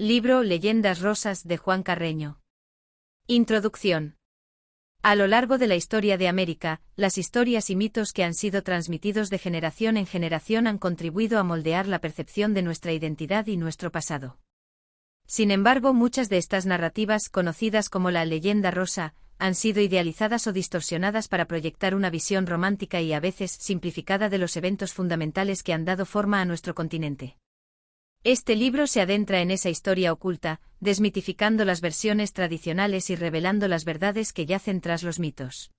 Libro Leyendas Rosas de Juan Carreño. Introducción. A lo largo de la historia de América, las historias y mitos que han sido transmitidos de generación en generación han contribuido a moldear la percepción de nuestra identidad y nuestro pasado. Sin embargo, muchas de estas narrativas, conocidas como la leyenda rosa, han sido idealizadas o distorsionadas para proyectar una visión romántica y a veces simplificada de los eventos fundamentales que han dado forma a nuestro continente. Este libro se adentra en esa historia oculta, desmitificando las versiones tradicionales y revelando las verdades que yacen tras los mitos.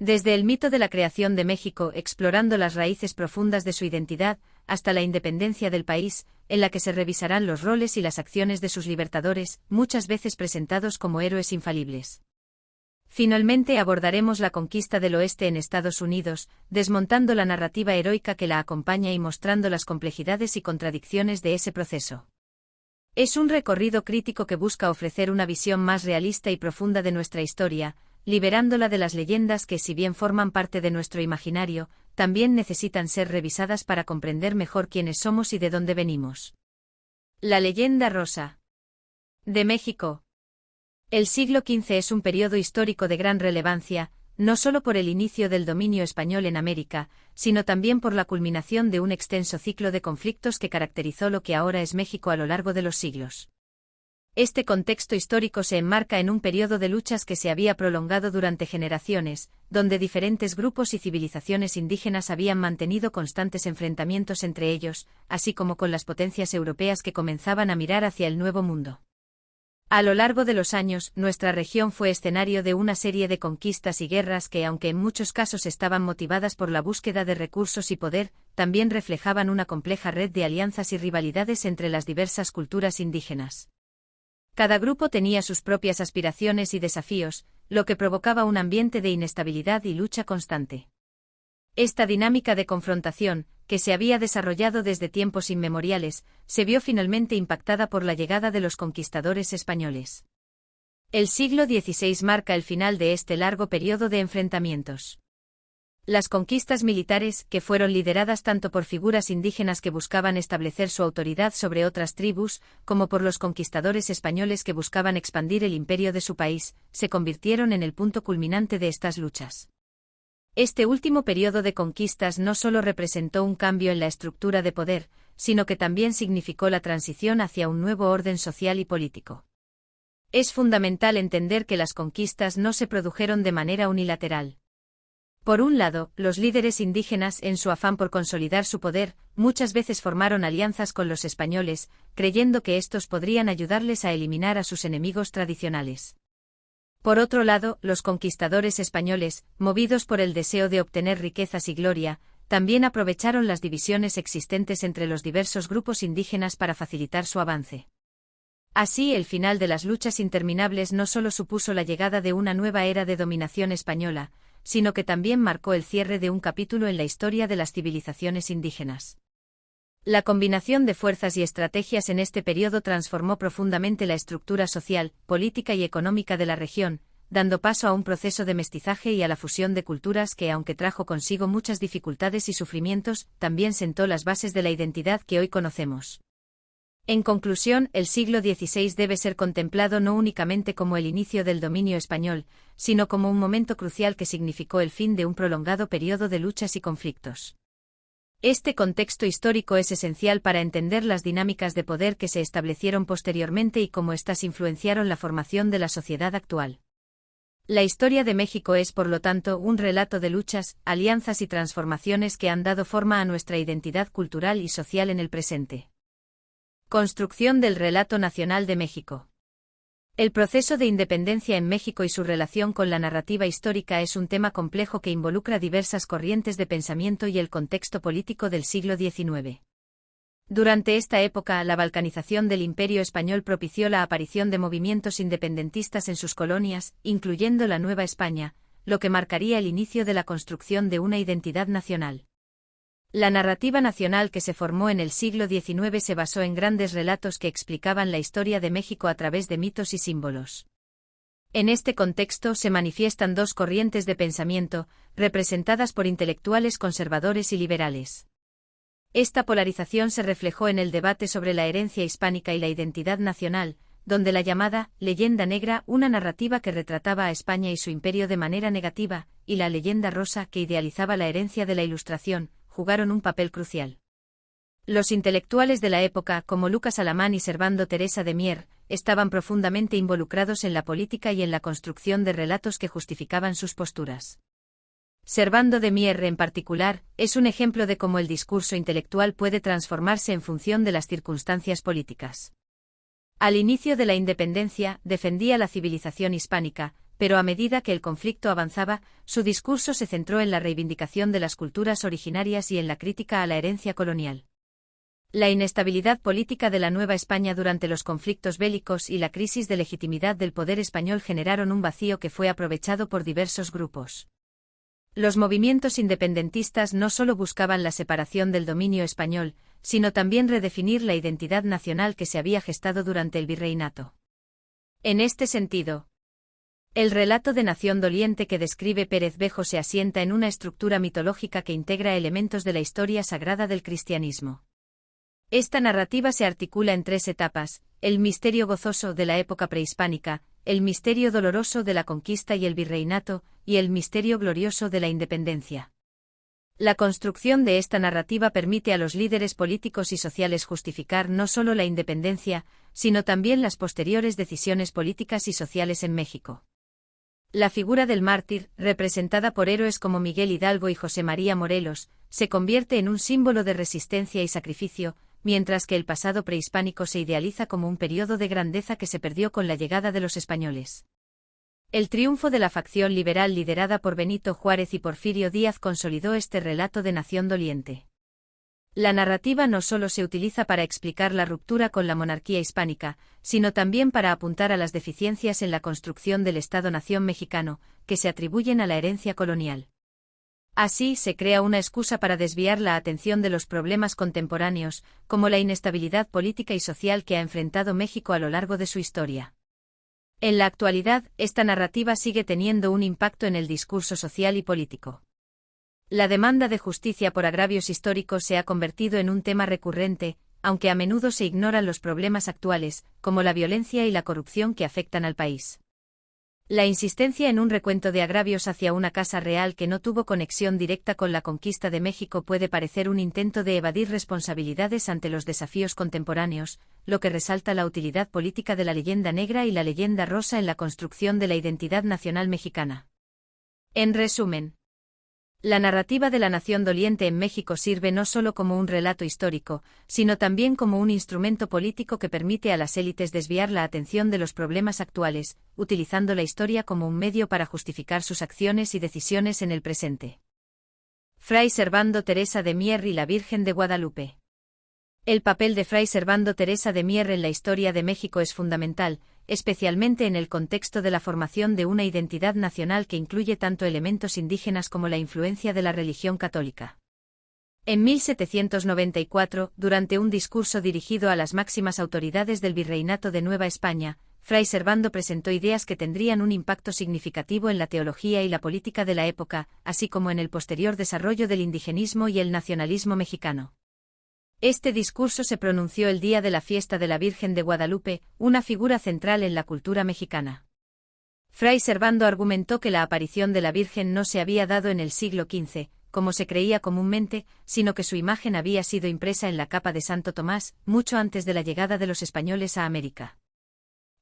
Desde el mito de la creación de México, explorando las raíces profundas de su identidad, hasta la independencia del país, en la que se revisarán los roles y las acciones de sus libertadores, muchas veces presentados como héroes infalibles. Finalmente abordaremos la conquista del oeste en Estados Unidos, desmontando la narrativa heroica que la acompaña y mostrando las complejidades y contradicciones de ese proceso. Es un recorrido crítico que busca ofrecer una visión más realista y profunda de nuestra historia, liberándola de las leyendas que, si bien forman parte de nuestro imaginario, también necesitan ser revisadas para comprender mejor quiénes somos y de dónde venimos. La leyenda rosa de México. El siglo XV es un periodo histórico de gran relevancia, no solo por el inicio del dominio español en América, sino también por la culminación de un extenso ciclo de conflictos que caracterizó lo que ahora es México a lo largo de los siglos. Este contexto histórico se enmarca en un periodo de luchas que se había prolongado durante generaciones, donde diferentes grupos y civilizaciones indígenas habían mantenido constantes enfrentamientos entre ellos, así como con las potencias europeas que comenzaban a mirar hacia el Nuevo Mundo. A lo largo de los años, nuestra región fue escenario de una serie de conquistas y guerras que, aunque en muchos casos estaban motivadas por la búsqueda de recursos y poder, también reflejaban una compleja red de alianzas y rivalidades entre las diversas culturas indígenas. Cada grupo tenía sus propias aspiraciones y desafíos, lo que provocaba un ambiente de inestabilidad y lucha constante. Esta dinámica de confrontación, que se había desarrollado desde tiempos inmemoriales, se vio finalmente impactada por la llegada de los conquistadores españoles. El siglo XVI marca el final de este largo periodo de enfrentamientos. Las conquistas militares, que fueron lideradas tanto por figuras indígenas que buscaban establecer su autoridad sobre otras tribus, como por los conquistadores españoles que buscaban expandir el imperio de su país, se convirtieron en el punto culminante de estas luchas. Este último periodo de conquistas no solo representó un cambio en la estructura de poder, sino que también significó la transición hacia un nuevo orden social y político. Es fundamental entender que las conquistas no se produjeron de manera unilateral. Por un lado, los líderes indígenas, en su afán por consolidar su poder, muchas veces formaron alianzas con los españoles, creyendo que estos podrían ayudarles a eliminar a sus enemigos tradicionales. Por otro lado, los conquistadores españoles, movidos por el deseo de obtener riquezas y gloria, también aprovecharon las divisiones existentes entre los diversos grupos indígenas para facilitar su avance. Así, el final de las luchas interminables no solo supuso la llegada de una nueva era de dominación española, sino que también marcó el cierre de un capítulo en la historia de las civilizaciones indígenas. La combinación de fuerzas y estrategias en este periodo transformó profundamente la estructura social, política y económica de la región, dando paso a un proceso de mestizaje y a la fusión de culturas que, aunque trajo consigo muchas dificultades y sufrimientos, también sentó las bases de la identidad que hoy conocemos. En conclusión, el siglo XVI debe ser contemplado no únicamente como el inicio del dominio español, sino como un momento crucial que significó el fin de un prolongado periodo de luchas y conflictos. Este contexto histórico es esencial para entender las dinámicas de poder que se establecieron posteriormente y cómo éstas influenciaron la formación de la sociedad actual. La historia de México es, por lo tanto, un relato de luchas, alianzas y transformaciones que han dado forma a nuestra identidad cultural y social en el presente. Construcción del relato nacional de México. El proceso de independencia en México y su relación con la narrativa histórica es un tema complejo que involucra diversas corrientes de pensamiento y el contexto político del siglo XIX. Durante esta época, la balcanización del Imperio español propició la aparición de movimientos independentistas en sus colonias, incluyendo la Nueva España, lo que marcaría el inicio de la construcción de una identidad nacional. La narrativa nacional que se formó en el siglo XIX se basó en grandes relatos que explicaban la historia de México a través de mitos y símbolos. En este contexto se manifiestan dos corrientes de pensamiento, representadas por intelectuales conservadores y liberales. Esta polarización se reflejó en el debate sobre la herencia hispánica y la identidad nacional, donde la llamada leyenda negra, una narrativa que retrataba a España y su imperio de manera negativa, y la leyenda rosa, que idealizaba la herencia de la Ilustración, jugaron un papel crucial. Los intelectuales de la época, como Lucas Alamán y Servando Teresa de Mier, estaban profundamente involucrados en la política y en la construcción de relatos que justificaban sus posturas. Servando de Mier, en particular, es un ejemplo de cómo el discurso intelectual puede transformarse en función de las circunstancias políticas. Al inicio de la independencia, defendía la civilización hispánica, pero a medida que el conflicto avanzaba, su discurso se centró en la reivindicación de las culturas originarias y en la crítica a la herencia colonial. La inestabilidad política de la Nueva España durante los conflictos bélicos y la crisis de legitimidad del poder español generaron un vacío que fue aprovechado por diversos grupos. Los movimientos independentistas no solo buscaban la separación del dominio español, sino también redefinir la identidad nacional que se había gestado durante el virreinato. En este sentido, el relato de nación doliente que describe Pérez Bejo se asienta en una estructura mitológica que integra elementos de la historia sagrada del cristianismo. Esta narrativa se articula en tres etapas: el misterio gozoso de la época prehispánica, el misterio doloroso de la conquista y el virreinato, y el misterio glorioso de la independencia. La construcción de esta narrativa permite a los líderes políticos y sociales justificar no solo la independencia, sino también las posteriores decisiones políticas y sociales en México. La figura del mártir, representada por héroes como Miguel Hidalgo y José María Morelos, se convierte en un símbolo de resistencia y sacrificio, mientras que el pasado prehispánico se idealiza como un periodo de grandeza que se perdió con la llegada de los españoles. El triunfo de la facción liberal liderada por Benito Juárez y Porfirio Díaz consolidó este relato de nación doliente. La narrativa no solo se utiliza para explicar la ruptura con la monarquía hispánica, sino también para apuntar a las deficiencias en la construcción del Estado-nación mexicano, que se atribuyen a la herencia colonial. Así se crea una excusa para desviar la atención de los problemas contemporáneos, como la inestabilidad política y social que ha enfrentado México a lo largo de su historia. En la actualidad, esta narrativa sigue teniendo un impacto en el discurso social y político. La demanda de justicia por agravios históricos se ha convertido en un tema recurrente, aunque a menudo se ignoran los problemas actuales, como la violencia y la corrupción que afectan al país. La insistencia en un recuento de agravios hacia una casa real que no tuvo conexión directa con la conquista de México puede parecer un intento de evadir responsabilidades ante los desafíos contemporáneos, lo que resalta la utilidad política de la leyenda negra y la leyenda rosa en la construcción de la identidad nacional mexicana. En resumen, la narrativa de la nación doliente en México sirve no solo como un relato histórico, sino también como un instrumento político que permite a las élites desviar la atención de los problemas actuales, utilizando la historia como un medio para justificar sus acciones y decisiones en el presente. Fray Servando Teresa de Mier y la Virgen de Guadalupe. El papel de Fray Servando Teresa de Mier en la historia de México es fundamental, especialmente en el contexto de la formación de una identidad nacional que incluye tanto elementos indígenas como la influencia de la religión católica. En 1794, durante un discurso dirigido a las máximas autoridades del Virreinato de Nueva España, Fray Servando presentó ideas que tendrían un impacto significativo en la teología y la política de la época, así como en el posterior desarrollo del indigenismo y el nacionalismo mexicano. Este discurso se pronunció el día de la fiesta de la Virgen de Guadalupe, una figura central en la cultura mexicana. Fray Servando argumentó que la aparición de la Virgen no se había dado en el siglo XV, como se creía comúnmente, sino que su imagen había sido impresa en la capa de Santo Tomás, mucho antes de la llegada de los españoles a América.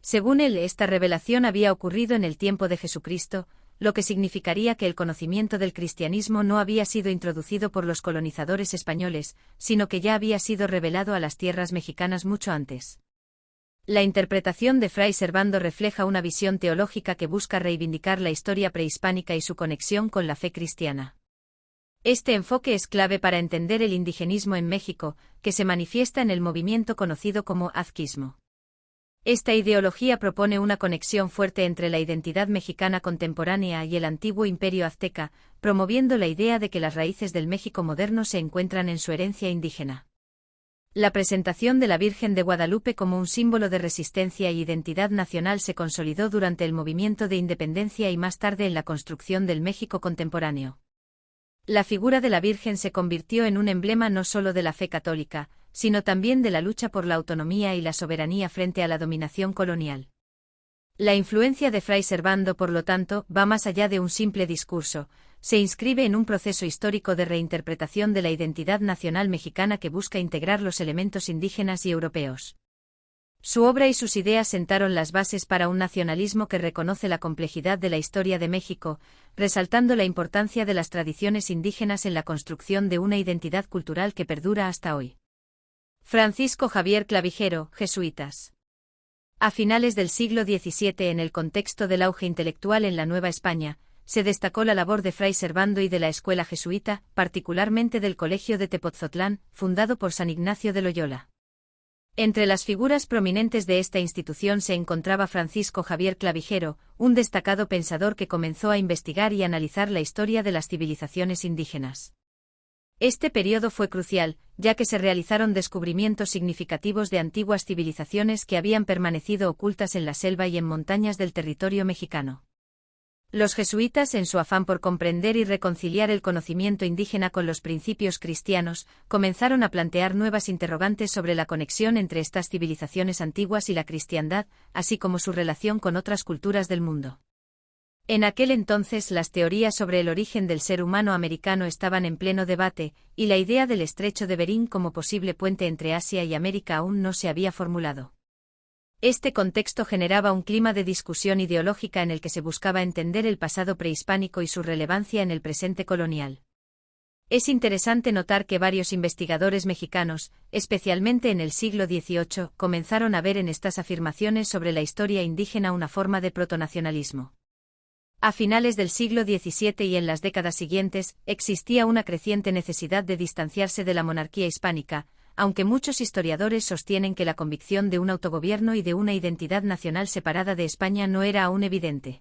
Según él, esta revelación había ocurrido en el tiempo de Jesucristo, lo que significaría que el conocimiento del cristianismo no había sido introducido por los colonizadores españoles, sino que ya había sido revelado a las tierras mexicanas mucho antes. La interpretación de Fray Servando refleja una visión teológica que busca reivindicar la historia prehispánica y su conexión con la fe cristiana. Este enfoque es clave para entender el indigenismo en México, que se manifiesta en el movimiento conocido como azquismo. Esta ideología propone una conexión fuerte entre la identidad mexicana contemporánea y el antiguo imperio azteca, promoviendo la idea de que las raíces del México moderno se encuentran en su herencia indígena. La presentación de la Virgen de Guadalupe como un símbolo de resistencia e identidad nacional se consolidó durante el movimiento de independencia y más tarde en la construcción del México contemporáneo. La figura de la Virgen se convirtió en un emblema no solo de la fe católica, sino también de la lucha por la autonomía y la soberanía frente a la dominación colonial. La influencia de Fray Servando, por lo tanto, va más allá de un simple discurso, se inscribe en un proceso histórico de reinterpretación de la identidad nacional mexicana que busca integrar los elementos indígenas y europeos. Su obra y sus ideas sentaron las bases para un nacionalismo que reconoce la complejidad de la historia de México, resaltando la importancia de las tradiciones indígenas en la construcción de una identidad cultural que perdura hasta hoy. Francisco Javier Clavijero, jesuitas. A finales del siglo XVII, en el contexto del auge intelectual en la Nueva España, se destacó la labor de Fray Servando y de la escuela jesuita, particularmente del Colegio de Tepoztlán, fundado por San Ignacio de Loyola. Entre las figuras prominentes de esta institución se encontraba Francisco Javier Clavijero, un destacado pensador que comenzó a investigar y analizar la historia de las civilizaciones indígenas. Este periodo fue crucial, ya que se realizaron descubrimientos significativos de antiguas civilizaciones que habían permanecido ocultas en la selva y en montañas del territorio mexicano. Los jesuitas, en su afán por comprender y reconciliar el conocimiento indígena con los principios cristianos, comenzaron a plantear nuevas interrogantes sobre la conexión entre estas civilizaciones antiguas y la cristiandad, así como su relación con otras culturas del mundo. En aquel entonces las teorías sobre el origen del ser humano americano estaban en pleno debate, y la idea del Estrecho de Bering como posible puente entre Asia y América aún no se había formulado. Este contexto generaba un clima de discusión ideológica en el que se buscaba entender el pasado prehispánico y su relevancia en el presente colonial. Es interesante notar que varios investigadores mexicanos, especialmente en el siglo XVIII, comenzaron a ver en estas afirmaciones sobre la historia indígena una forma de protonacionalismo. A finales del siglo XVII y en las décadas siguientes, existía una creciente necesidad de distanciarse de la monarquía hispánica, aunque muchos historiadores sostienen que la convicción de un autogobierno y de una identidad nacional separada de España no era aún evidente.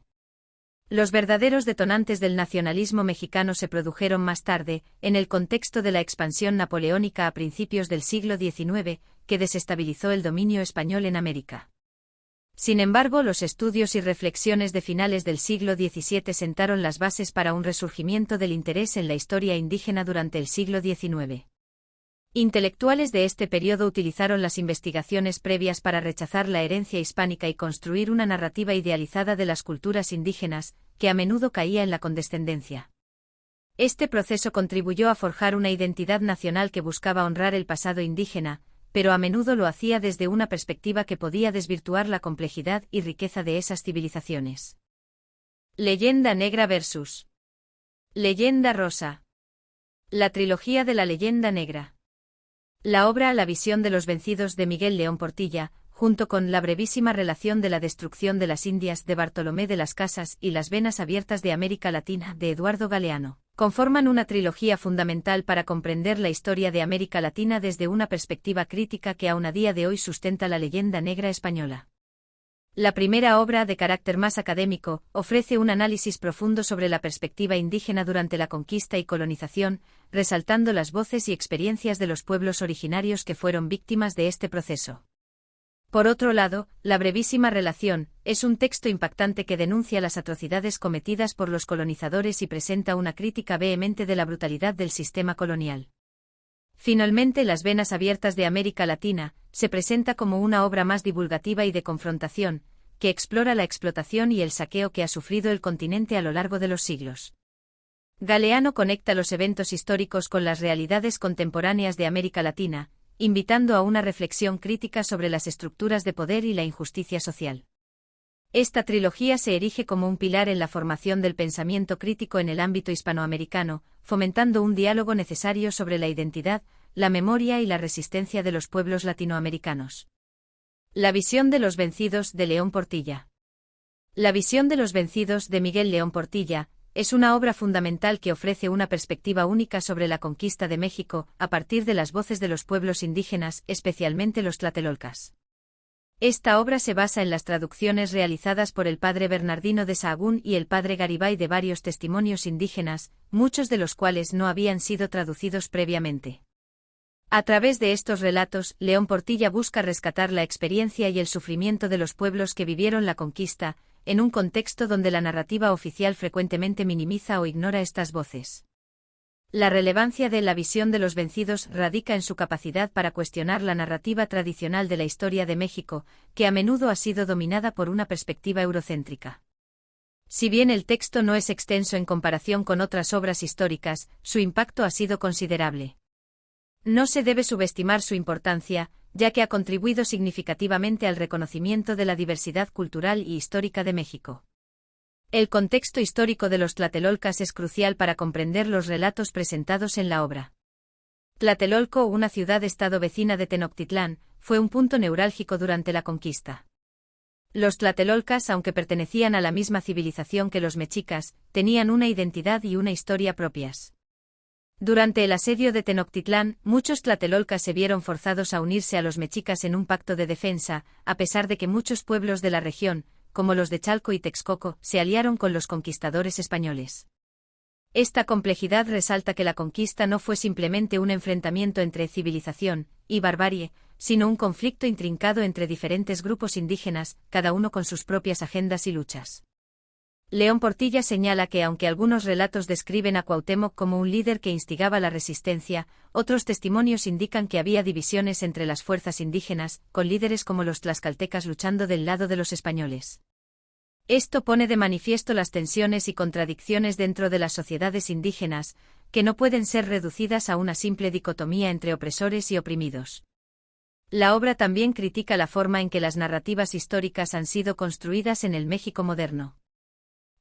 Los verdaderos detonantes del nacionalismo mexicano se produjeron más tarde, en el contexto de la expansión napoleónica a principios del siglo XIX, que desestabilizó el dominio español en América. Sin embargo, los estudios y reflexiones de finales del siglo XVII sentaron las bases para un resurgimiento del interés en la historia indígena durante el siglo XIX. Intelectuales de este periodo utilizaron las investigaciones previas para rechazar la herencia hispánica y construir una narrativa idealizada de las culturas indígenas, que a menudo caía en la condescendencia. Este proceso contribuyó a forjar una identidad nacional que buscaba honrar el pasado indígena, pero a menudo lo hacía desde una perspectiva que podía desvirtuar la complejidad y riqueza de esas civilizaciones. Leyenda negra versus leyenda rosa. La trilogía de la leyenda negra. La obra La visión de los vencidos de Miguel León Portilla, junto con La brevísima relación de la destrucción de las Indias de Bartolomé de las Casas y Las venas abiertas de América Latina de Eduardo Galeano, conforman una trilogía fundamental para comprender la historia de América Latina desde una perspectiva crítica que aún a día de hoy sustenta la leyenda negra española. La primera obra, de carácter más académico, ofrece un análisis profundo sobre la perspectiva indígena durante la conquista y colonización, resaltando las voces y experiencias de los pueblos originarios que fueron víctimas de este proceso. Por otro lado, La brevísima relación es un texto impactante que denuncia las atrocidades cometidas por los colonizadores y presenta una crítica vehemente de la brutalidad del sistema colonial. Finalmente, Las venas abiertas de América Latina se presenta como una obra más divulgativa y de confrontación, que explora la explotación y el saqueo que ha sufrido el continente a lo largo de los siglos. Galeano conecta los eventos históricos con las realidades contemporáneas de América Latina, invitando a una reflexión crítica sobre las estructuras de poder y la injusticia social. Esta trilogía se erige como un pilar en la formación del pensamiento crítico en el ámbito hispanoamericano, fomentando un diálogo necesario sobre la identidad, la memoria y la resistencia de los pueblos latinoamericanos. La visión de los vencidos de León Portilla. La visión de los vencidos de Miguel León Portilla es una obra fundamental que ofrece una perspectiva única sobre la conquista de México, a partir de las voces de los pueblos indígenas, especialmente los tlatelolcas. Esta obra se basa en las traducciones realizadas por el padre Bernardino de Sahagún y el padre Garibay de varios testimonios indígenas, muchos de los cuales no habían sido traducidos previamente. A través de estos relatos, León Portilla busca rescatar la experiencia y el sufrimiento de los pueblos que vivieron la conquista, en un contexto donde la narrativa oficial frecuentemente minimiza o ignora estas voces. La relevancia de La visión de los vencidos radica en su capacidad para cuestionar la narrativa tradicional de la historia de México, que a menudo ha sido dominada por una perspectiva eurocéntrica. Si bien el texto no es extenso en comparación con otras obras históricas, su impacto ha sido considerable. No se debe subestimar su importancia, ya que ha contribuido significativamente al reconocimiento de la diversidad cultural y histórica de México. El contexto histórico de los tlatelolcas es crucial para comprender los relatos presentados en la obra. Tlatelolco, una ciudad-estado vecina de Tenochtitlán, fue un punto neurálgico durante la conquista. Los tlatelolcas, aunque pertenecían a la misma civilización que los mexicas, tenían una identidad y una historia propias. Durante el asedio de Tenochtitlán, muchos tlatelolcas se vieron forzados a unirse a los mexicas en un pacto de defensa, a pesar de que muchos pueblos de la región, como los de Chalco y Texcoco, se aliaron con los conquistadores españoles. Esta complejidad resalta que la conquista no fue simplemente un enfrentamiento entre civilización y barbarie, sino un conflicto intrincado entre diferentes grupos indígenas, cada uno con sus propias agendas y luchas. León Portilla señala que aunque algunos relatos describen a Cuauhtémoc como un líder que instigaba la resistencia, otros testimonios indican que había divisiones entre las fuerzas indígenas, con líderes como los tlaxcaltecas luchando del lado de los españoles. Esto pone de manifiesto las tensiones y contradicciones dentro de las sociedades indígenas, que no pueden ser reducidas a una simple dicotomía entre opresores y oprimidos. La obra también critica la forma en que las narrativas históricas han sido construidas en el México moderno.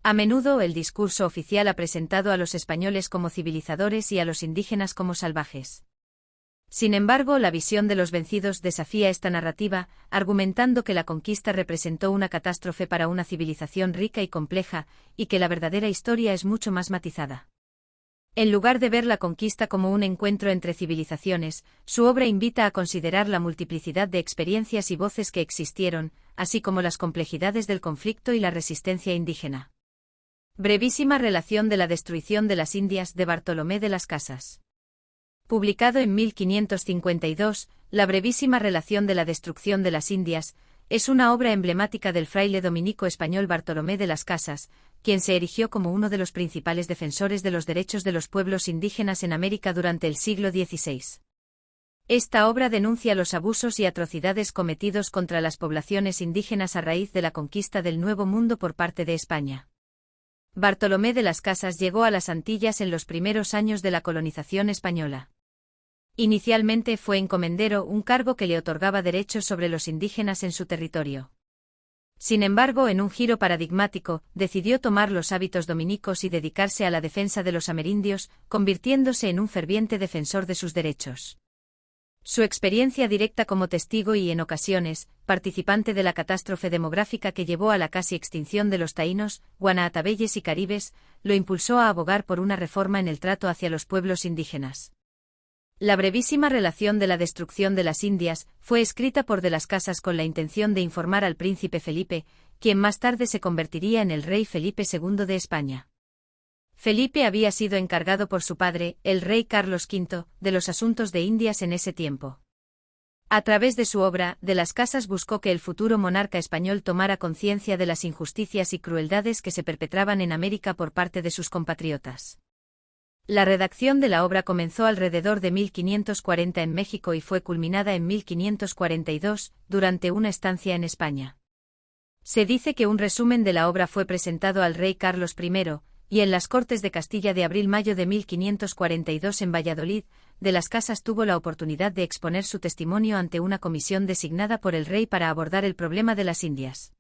A menudo el discurso oficial ha presentado a los españoles como civilizadores y a los indígenas como salvajes. Sin embargo, la visión de los vencidos desafía esta narrativa, argumentando que la conquista representó una catástrofe para una civilización rica y compleja, y que la verdadera historia es mucho más matizada. En lugar de ver la conquista como un encuentro entre civilizaciones, su obra invita a considerar la multiplicidad de experiencias y voces que existieron, así como las complejidades del conflicto y la resistencia indígena. Brevísima relación de la destrucción de las Indias de Bartolomé de las Casas. Publicado en 1552, La brevísima relación de la destrucción de las Indias, es una obra emblemática del fraile dominico español Bartolomé de las Casas, quien se erigió como uno de los principales defensores de los derechos de los pueblos indígenas en América durante el siglo XVI. Esta obra denuncia los abusos y atrocidades cometidos contra las poblaciones indígenas a raíz de la conquista del Nuevo Mundo por parte de España. Bartolomé de las Casas llegó a las Antillas en los primeros años de la colonización española. Inicialmente fue encomendero, un cargo que le otorgaba derechos sobre los indígenas en su territorio. Sin embargo, en un giro paradigmático, decidió tomar los hábitos dominicos y dedicarse a la defensa de los amerindios, convirtiéndose en un ferviente defensor de sus derechos. Su experiencia directa como testigo y, en ocasiones, participante de la catástrofe demográfica que llevó a la casi extinción de los taínos, guanaatabeyes y caribes, lo impulsó a abogar por una reforma en el trato hacia los pueblos indígenas. La brevísima relación de la destrucción de las Indias fue escrita por de las Casas con la intención de informar al príncipe Felipe, quien más tarde se convertiría en el rey Felipe II de España. Felipe había sido encargado por su padre, el rey Carlos V, de los asuntos de Indias en ese tiempo. A través de su obra, de las Casas buscó que el futuro monarca español tomara conciencia de las injusticias y crueldades que se perpetraban en América por parte de sus compatriotas. La redacción de la obra comenzó alrededor de 1540 en México y fue culminada en 1542, durante una estancia en España. Se dice que un resumen de la obra fue presentado al rey Carlos I, y en las Cortes de Castilla de abril-mayo de 1542 en Valladolid, de las Casas tuvo la oportunidad de exponer su testimonio ante una comisión designada por el rey para abordar el problema de las Indias.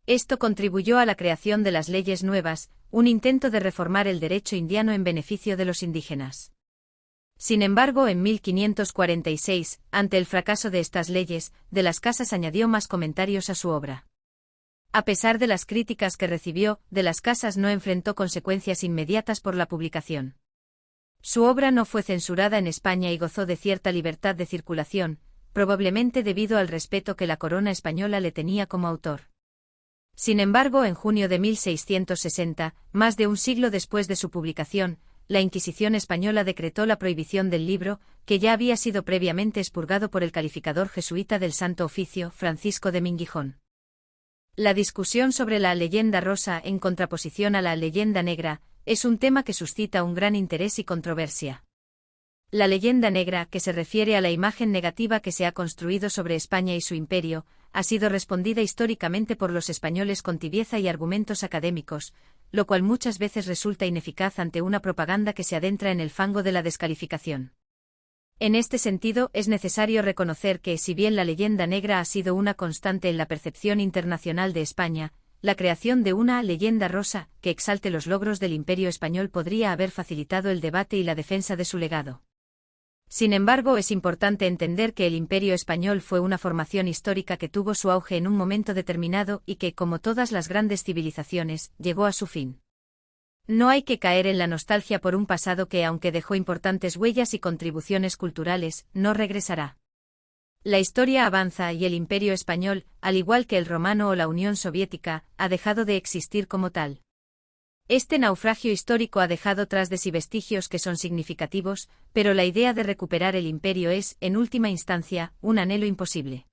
Esto contribuyó a la creación de las leyes nuevas, un intento de reformar el derecho indiano en beneficio de los indígenas. Sin embargo, en 1546, ante el fracaso de estas leyes, de las Casas añadió más comentarios a su obra. A pesar de las críticas que recibió, de las Casas no enfrentó consecuencias inmediatas por la publicación. Su obra no fue censurada en España y gozó de cierta libertad de circulación, probablemente debido al respeto que la corona española le tenía como autor. Sin embargo, en junio de 1660, más de un siglo después de su publicación, la Inquisición española decretó la prohibición del libro, que ya había sido previamente expurgado por el calificador jesuita del Santo Oficio, Francisco de Minguijón. La discusión sobre la leyenda rosa en contraposición a la leyenda negra es un tema que suscita un gran interés y controversia. La leyenda negra, que se refiere a la imagen negativa que se ha construido sobre España y su imperio, ha sido respondida históricamente por los españoles con tibieza y argumentos académicos, lo cual muchas veces resulta ineficaz ante una propaganda que se adentra en el fango de la descalificación. En este sentido, es necesario reconocer que, si bien la leyenda negra ha sido una constante en la percepción internacional de España, la creación de una leyenda rosa, que exalte los logros del Imperio español podría haber facilitado el debate y la defensa de su legado. Sin embargo, es importante entender que el Imperio español fue una formación histórica que tuvo su auge en un momento determinado y que, como todas las grandes civilizaciones, llegó a su fin. No hay que caer en la nostalgia por un pasado que, aunque dejó importantes huellas y contribuciones culturales, no regresará. La historia avanza y el Imperio español, al igual que el romano o la Unión Soviética, ha dejado de existir como tal. Este naufragio histórico ha dejado tras de sí vestigios que son significativos, pero la idea de recuperar el imperio es, en última instancia, un anhelo imposible.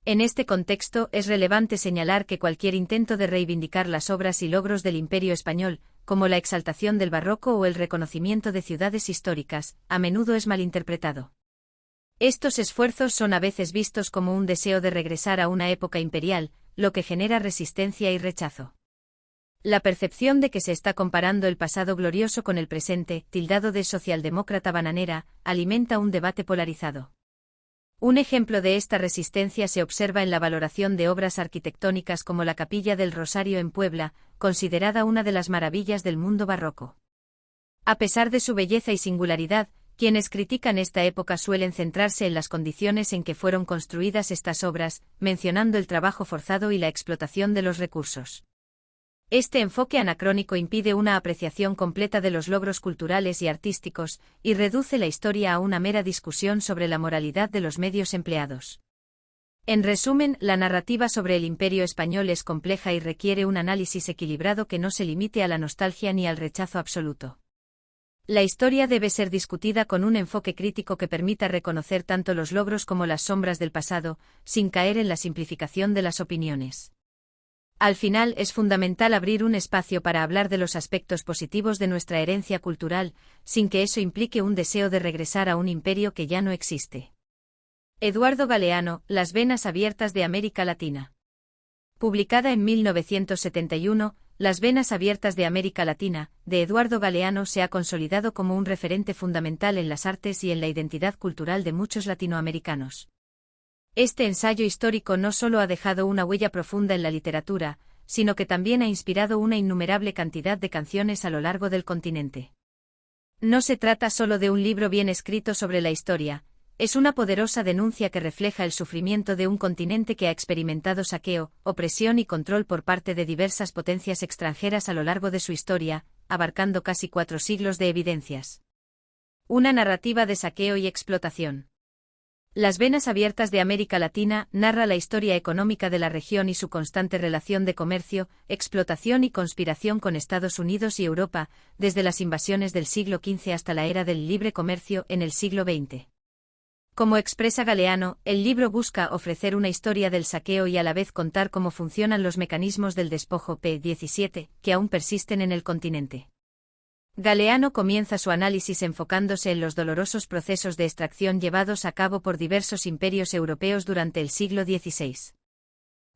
En este contexto, es relevante señalar que cualquier intento de reivindicar las obras y logros del Imperio español, como la exaltación del barroco o el reconocimiento de ciudades históricas, a menudo es malinterpretado. Estos esfuerzos son a veces vistos como un deseo de regresar a una época imperial, lo que genera resistencia y rechazo. La percepción de que se está comparando el pasado glorioso con el presente, tildado de socialdemócrata bananera, alimenta un debate polarizado. Un ejemplo de esta resistencia se observa en la valoración de obras arquitectónicas como la Capilla del Rosario en Puebla, considerada una de las maravillas del mundo barroco. A pesar de su belleza y singularidad, quienes critican esta época suelen centrarse en las condiciones en que fueron construidas estas obras, mencionando el trabajo forzado y la explotación de los recursos. Este enfoque anacrónico impide una apreciación completa de los logros culturales y artísticos, y reduce la historia a una mera discusión sobre la moralidad de los medios empleados. En resumen, la narrativa sobre el Imperio español es compleja y requiere un análisis equilibrado que no se limite a la nostalgia ni al rechazo absoluto. La historia debe ser discutida con un enfoque crítico que permita reconocer tanto los logros como las sombras del pasado, sin caer en la simplificación de las opiniones. Al final, es fundamental abrir un espacio para hablar de los aspectos positivos de nuestra herencia cultural, sin que eso implique un deseo de regresar a un imperio que ya no existe. Eduardo Galeano, Las venas abiertas de América Latina. Publicada en 1971, Las venas abiertas de América Latina, de Eduardo Galeano se ha consolidado como un referente fundamental en las artes y en la identidad cultural de muchos latinoamericanos. Este ensayo histórico no solo ha dejado una huella profunda en la literatura, sino que también ha inspirado una innumerable cantidad de canciones a lo largo del continente. No se trata solo de un libro bien escrito sobre la historia, es una poderosa denuncia que refleja el sufrimiento de un continente que ha experimentado saqueo, opresión y control por parte de diversas potencias extranjeras a lo largo de su historia, abarcando casi 4 siglos de evidencias. Una narrativa de saqueo y explotación. Las venas abiertas de América Latina narra la historia económica de la región y su constante relación de comercio, explotación y conspiración con Estados Unidos y Europa, desde las invasiones del siglo XV hasta la era del libre comercio en el siglo XX. Como expresa Galeano, el libro busca ofrecer una historia del saqueo y a la vez contar cómo funcionan los mecanismos del despojo P-17, que aún persisten en el continente. Galeano comienza su análisis enfocándose en los dolorosos procesos de extracción llevados a cabo por diversos imperios europeos durante el siglo XVI.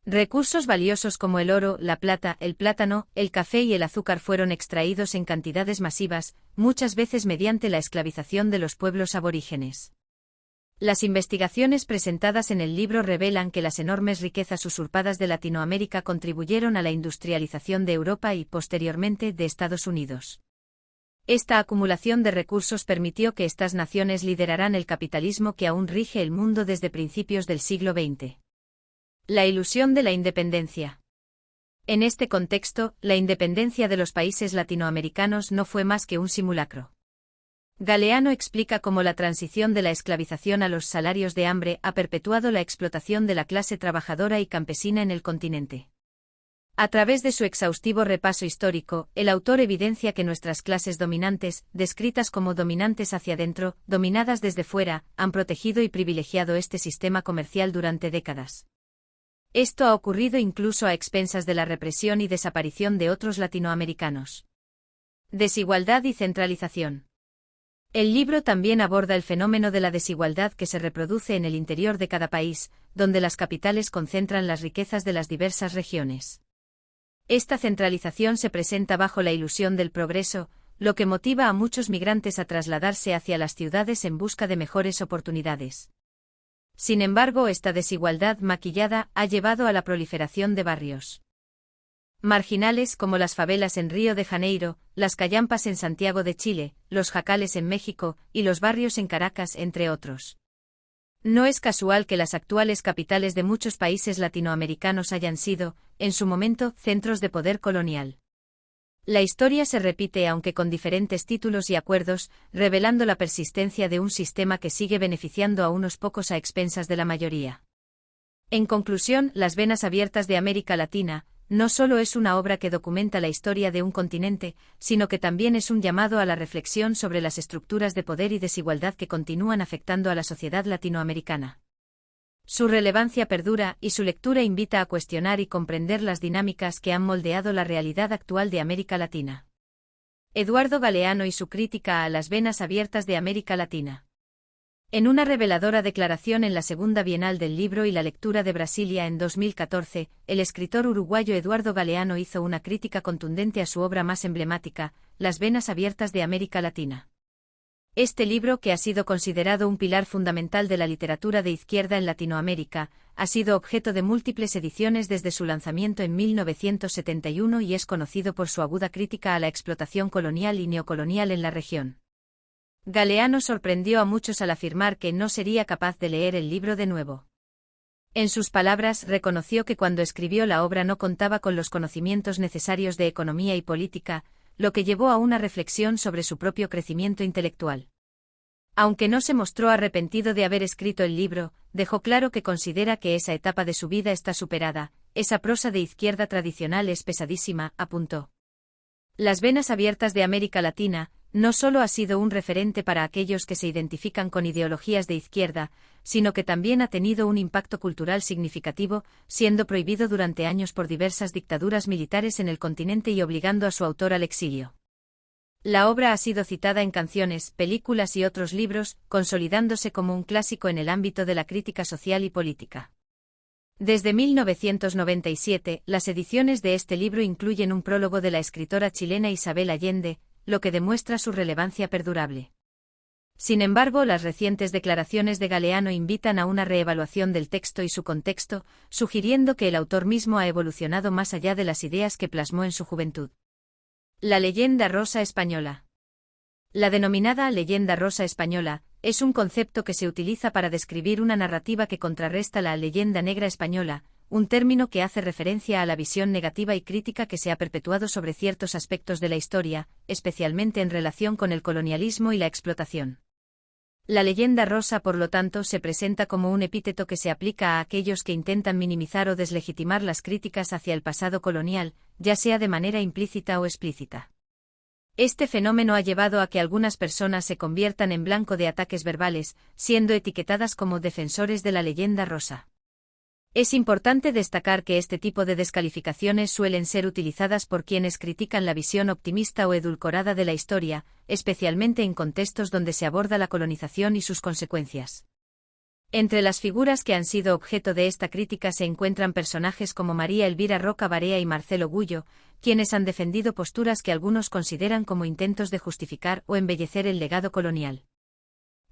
Recursos valiosos como el oro, la plata, el plátano, el café y el azúcar fueron extraídos en cantidades masivas, muchas veces mediante la esclavización de los pueblos aborígenes. Las investigaciones presentadas en el libro revelan que las enormes riquezas usurpadas de Latinoamérica contribuyeron a la industrialización de Europa y, posteriormente, de Estados Unidos. Esta acumulación de recursos permitió que estas naciones lideraran el capitalismo que aún rige el mundo desde principios del siglo XX. La ilusión de la independencia. En este contexto, la independencia de los países latinoamericanos no fue más que un simulacro. Galeano explica cómo la transición de la esclavización a los salarios de hambre ha perpetuado la explotación de la clase trabajadora y campesina en el continente. A través de su exhaustivo repaso histórico, el autor evidencia que nuestras clases dominantes, descritas como dominantes hacia adentro, dominadas desde fuera, han protegido y privilegiado este sistema comercial durante décadas. Esto ha ocurrido incluso a expensas de la represión y desaparición de otros latinoamericanos. Desigualdad y centralización. El libro también aborda el fenómeno de la desigualdad que se reproduce en el interior de cada país, donde las capitales concentran las riquezas de las diversas regiones. Esta centralización se presenta bajo la ilusión del progreso, lo que motiva a muchos migrantes a trasladarse hacia las ciudades en busca de mejores oportunidades. Sin embargo, esta desigualdad maquillada ha llevado a la proliferación de barrios marginales como las favelas en Río de Janeiro, las callampas en Santiago de Chile, los jacales en México y los barrios en Caracas, entre otros. No es casual que las actuales capitales de muchos países latinoamericanos hayan sido, en su momento, centros de poder colonial. La historia se repite aunque con diferentes títulos y acuerdos, revelando la persistencia de un sistema que sigue beneficiando a unos pocos a expensas de la mayoría. En conclusión, Las venas abiertas de América Latina no solo es una obra que documenta la historia de un continente, sino que también es un llamado a la reflexión sobre las estructuras de poder y desigualdad que continúan afectando a la sociedad latinoamericana. Su relevancia perdura y su lectura invita a cuestionar y comprender las dinámicas que han moldeado la realidad actual de América Latina. Eduardo Galeano y su crítica a Las venas abiertas de América Latina. En una reveladora declaración en la Segunda Bienal del Libro y la Lectura de Brasilia en 2014, el escritor uruguayo Eduardo Galeano hizo una crítica contundente a su obra más emblemática, Las venas abiertas de América Latina. Este libro, que ha sido considerado un pilar fundamental de la literatura de izquierda en Latinoamérica, ha sido objeto de múltiples ediciones desde su lanzamiento en 1971 y es conocido por su aguda crítica a la explotación colonial y neocolonial en la región. Galeano sorprendió a muchos al afirmar que no sería capaz de leer el libro de nuevo. En sus palabras, reconoció que cuando escribió la obra no contaba con los conocimientos necesarios de economía y política, lo que llevó a una reflexión sobre su propio crecimiento intelectual. Aunque no se mostró arrepentido de haber escrito el libro, dejó claro que considera que esa etapa de su vida está superada. Esa prosa de izquierda tradicional es pesadísima, apuntó. Las venas abiertas de América Latina no solo ha sido un referente para aquellos que se identifican con ideologías de izquierda, sino que también ha tenido un impacto cultural significativo, siendo prohibido durante años por diversas dictaduras militares en el continente y obligando a su autor al exilio. La obra ha sido citada en canciones, películas y otros libros, consolidándose como un clásico en el ámbito de la crítica social y política. Desde 1997, las ediciones de este libro incluyen un prólogo de la escritora chilena Isabel Allende, lo que demuestra su relevancia perdurable. Sin embargo, las recientes declaraciones de Galeano invitan a una reevaluación del texto y su contexto, sugiriendo que el autor mismo ha evolucionado más allá de las ideas que plasmó en su juventud. La leyenda rosa española. La denominada leyenda rosa española es un concepto que se utiliza para describir una narrativa que contrarresta la leyenda negra española, un término que hace referencia a la visión negativa y crítica que se ha perpetuado sobre ciertos aspectos de la historia, especialmente en relación con el colonialismo y la explotación. La leyenda rosa, por lo tanto, se presenta como un epíteto que se aplica a aquellos que intentan minimizar o deslegitimar las críticas hacia el pasado colonial, ya sea de manera implícita o explícita. Este fenómeno ha llevado a que algunas personas se conviertan en blanco de ataques verbales, siendo etiquetadas como defensores de la leyenda rosa. Es importante destacar que este tipo de descalificaciones suelen ser utilizadas por quienes critican la visión optimista o edulcorada de la historia, especialmente en contextos donde se aborda la colonización y sus consecuencias. Entre las figuras que han sido objeto de esta crítica se encuentran personajes como María Elvira Roca Barea y Marcelo Gullo, quienes han defendido posturas que algunos consideran como intentos de justificar o embellecer el legado colonial.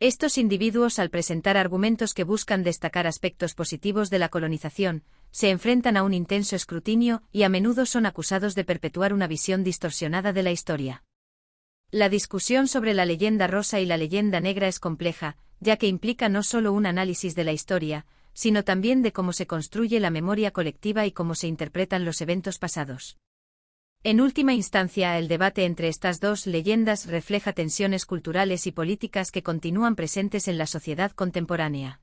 Estos individuos, al presentar argumentos que buscan destacar aspectos positivos de la colonización, se enfrentan a un intenso escrutinio y a menudo son acusados de perpetuar una visión distorsionada de la historia. La discusión sobre la leyenda rosa y la leyenda negra es compleja, ya que implica no solo un análisis de la historia, sino también de cómo se construye la memoria colectiva y cómo se interpretan los eventos pasados. En última instancia, el debate entre estas dos leyendas refleja tensiones culturales y políticas que continúan presentes en la sociedad contemporánea.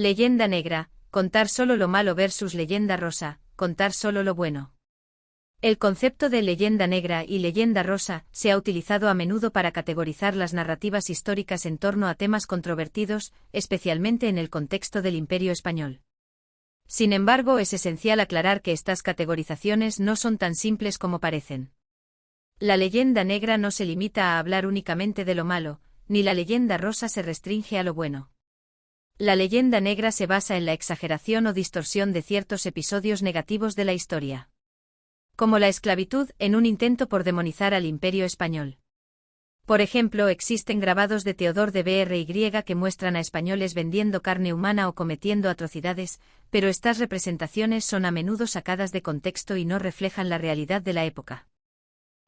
Leyenda negra, contar solo lo malo versus leyenda rosa, contar solo lo bueno. El concepto de leyenda negra y leyenda rosa se ha utilizado a menudo para categorizar las narrativas históricas en torno a temas controvertidos, especialmente en el contexto del Imperio Español. Sin embargo, es esencial aclarar que estas categorizaciones no son tan simples como parecen. La leyenda negra no se limita a hablar únicamente de lo malo, ni la leyenda rosa se restringe a lo bueno. La leyenda negra se basa en la exageración o distorsión de ciertos episodios negativos de la historia. Como la esclavitud, en un intento por demonizar al Imperio Español. Por ejemplo, existen grabados de Teodor de Bry que muestran a españoles vendiendo carne humana o cometiendo atrocidades, pero estas representaciones son a menudo sacadas de contexto y no reflejan la realidad de la época.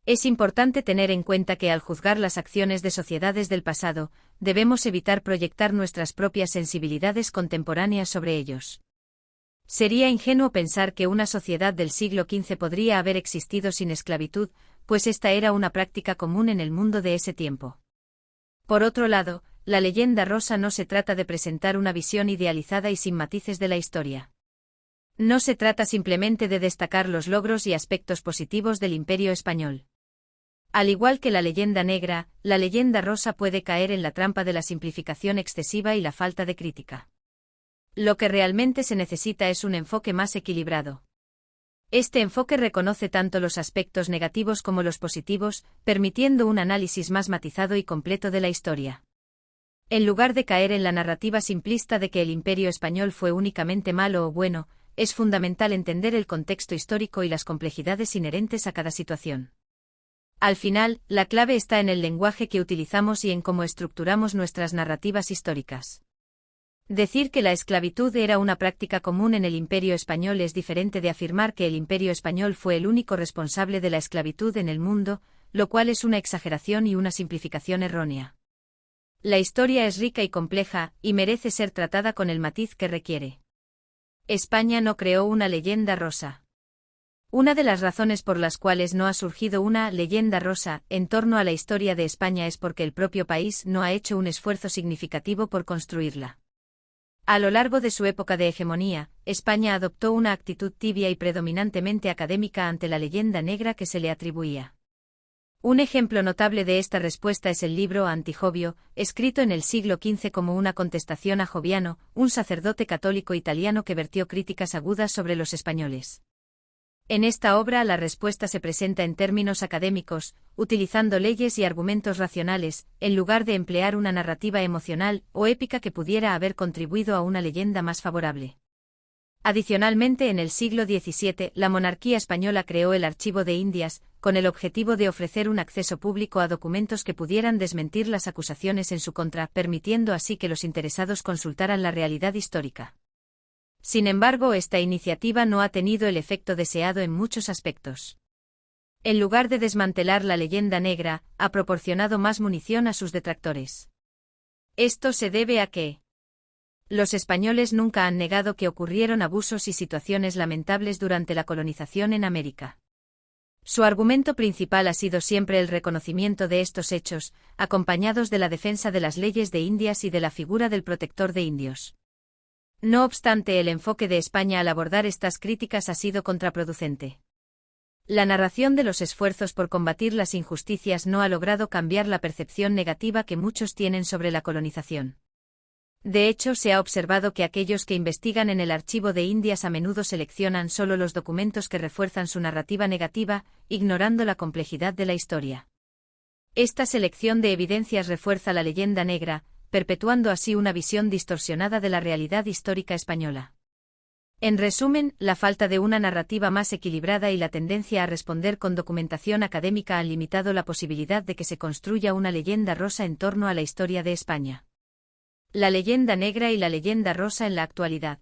Es importante tener en cuenta que al juzgar las acciones de sociedades del pasado, debemos evitar proyectar nuestras propias sensibilidades contemporáneas sobre ellos. Sería ingenuo pensar que una sociedad del siglo XV podría haber existido sin esclavitud, pues esta era una práctica común en el mundo de ese tiempo. Por otro lado, la leyenda rosa no se trata de presentar una visión idealizada y sin matices de la historia. No se trata simplemente de destacar los logros y aspectos positivos del Imperio Español. Al igual que la leyenda negra, la leyenda rosa puede caer en la trampa de la simplificación excesiva y la falta de crítica. Lo que realmente se necesita es un enfoque más equilibrado. Este enfoque reconoce tanto los aspectos negativos como los positivos, permitiendo un análisis más matizado y completo de la historia. En lugar de caer en la narrativa simplista de que el Imperio Español fue únicamente malo o bueno, es fundamental entender el contexto histórico y las complejidades inherentes a cada situación. Al final, la clave está en el lenguaje que utilizamos y en cómo estructuramos nuestras narrativas históricas. Decir que la esclavitud era una práctica común en el Imperio Español es diferente de afirmar que el Imperio Español fue el único responsable de la esclavitud en el mundo, lo cual es una exageración y una simplificación errónea. La historia es rica y compleja, y merece ser tratada con el matiz que requiere. España no creó una leyenda rosa. Una de las razones por las cuales no ha surgido una leyenda rosa en torno a la historia de España es porque el propio país no ha hecho un esfuerzo significativo por construirla. A lo largo de su época de hegemonía, España adoptó una actitud tibia y predominantemente académica ante la leyenda negra que se le atribuía. Un ejemplo notable de esta respuesta es el libro Anti-Jovio, escrito en el siglo XV como una contestación a Joviano, un sacerdote católico italiano que vertió críticas agudas sobre los españoles. En esta obra la respuesta se presenta en términos académicos, utilizando leyes y argumentos racionales, en lugar de emplear una narrativa emocional o épica que pudiera haber contribuido a una leyenda más favorable. Adicionalmente, en el siglo XVII, la monarquía española creó el Archivo de Indias, con el objetivo de ofrecer un acceso público a documentos que pudieran desmentir las acusaciones en su contra, permitiendo así que los interesados consultaran la realidad histórica. Sin embargo, esta iniciativa no ha tenido el efecto deseado en muchos aspectos. En lugar de desmantelar la leyenda negra, ha proporcionado más munición a sus detractores. Esto se debe a que los españoles nunca han negado que ocurrieron abusos y situaciones lamentables durante la colonización en América. Su argumento principal ha sido siempre el reconocimiento de estos hechos, acompañados de la defensa de las leyes de Indias y de la figura del protector de indios. No obstante, el enfoque de España al abordar estas críticas ha sido contraproducente. La narración de los esfuerzos por combatir las injusticias no ha logrado cambiar la percepción negativa que muchos tienen sobre la colonización. De hecho, se ha observado que aquellos que investigan en el Archivo de Indias a menudo seleccionan solo los documentos que refuerzan su narrativa negativa, ignorando la complejidad de la historia. Esta selección de evidencias refuerza la leyenda negra, perpetuando así una visión distorsionada de la realidad histórica española. En resumen, la falta de una narrativa más equilibrada y la tendencia a responder con documentación académica han limitado la posibilidad de que se construya una leyenda rosa en torno a la historia de España. La leyenda negra y la leyenda rosa en la actualidad.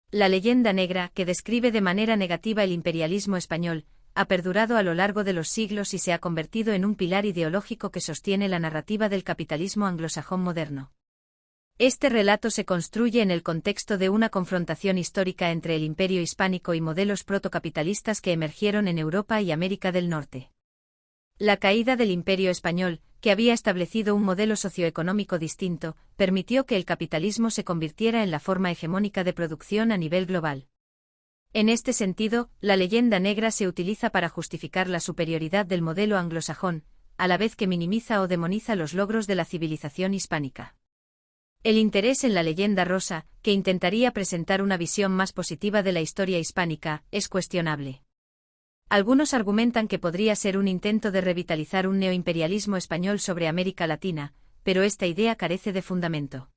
La leyenda negra, que describe de manera negativa el imperialismo español, ha perdurado a lo largo de los siglos y se ha convertido en un pilar ideológico que sostiene la narrativa del capitalismo anglosajón moderno. Este relato se construye en el contexto de una confrontación histórica entre el imperio hispánico y modelos protocapitalistas que emergieron en Europa y América del Norte. La caída del Imperio español, que había establecido un modelo socioeconómico distinto, permitió que el capitalismo se convirtiera en la forma hegemónica de producción a nivel global. En este sentido, la leyenda negra se utiliza para justificar la superioridad del modelo anglosajón, a la vez que minimiza o demoniza los logros de la civilización hispánica. El interés en la leyenda rosa, que intentaría presentar una visión más positiva de la historia hispánica, es cuestionable. Algunos argumentan que podría ser un intento de revitalizar un neoimperialismo español sobre América Latina, pero esta idea carece de fundamento.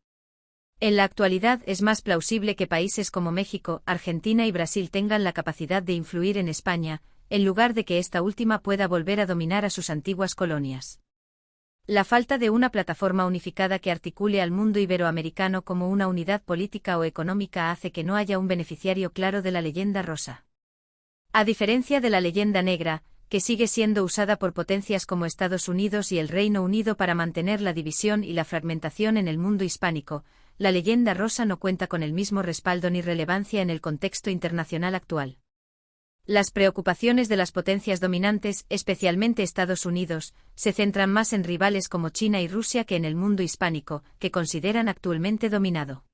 En la actualidad es más plausible que países como México, Argentina y Brasil tengan la capacidad de influir en España, en lugar de que esta última pueda volver a dominar a sus antiguas colonias. La falta de una plataforma unificada que articule al mundo iberoamericano como una unidad política o económica hace que no haya un beneficiario claro de la leyenda rosa. A diferencia de la leyenda negra, que sigue siendo usada por potencias como Estados Unidos y el Reino Unido para mantener la división y la fragmentación en el mundo hispánico, la leyenda rosa no cuenta con el mismo respaldo ni relevancia en el contexto internacional actual. Las preocupaciones de las potencias dominantes, especialmente Estados Unidos, se centran más en rivales como China y Rusia que en el mundo hispánico, que consideran actualmente dominado.